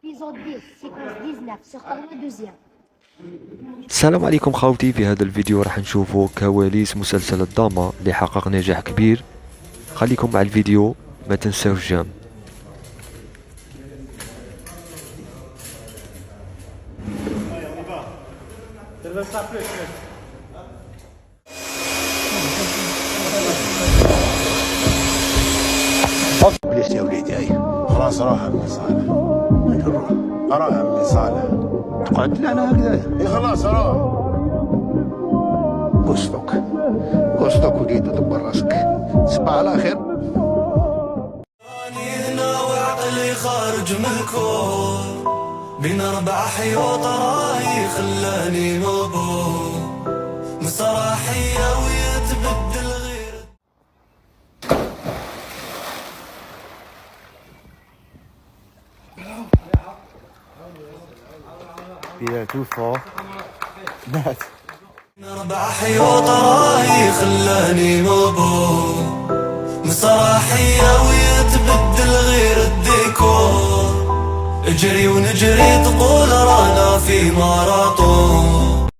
Épisode 10, séquence 19, sur le deuxième. السلام عليكم خاوتي. في هذا الفيديو راح نشوفوا كواليس مسلسل الدراما اللي حقق نجاح كبير. خليكم مع الفيديو، ما تنساوش جيم. ليش يا وليدي هاي؟ خلاص روح عمي صالح. وين نروح؟ اروح عمي صالح. تقعد لنا هكذا؟ اي خلاص اروح. قصدك قصدك وليد ودبر راسك. تصبح على خير. أني هنا وعقلي خارج من الكون، بين أربع حيوط راي خلاني مبهور، مسرحية ويتبدل غير. Yeah, too far. Matt. أربع حيوط راي خلاني مبهور، مسرحية ويتبدل غير الديكور، اجري ونجري تقول رانا في ماراطون.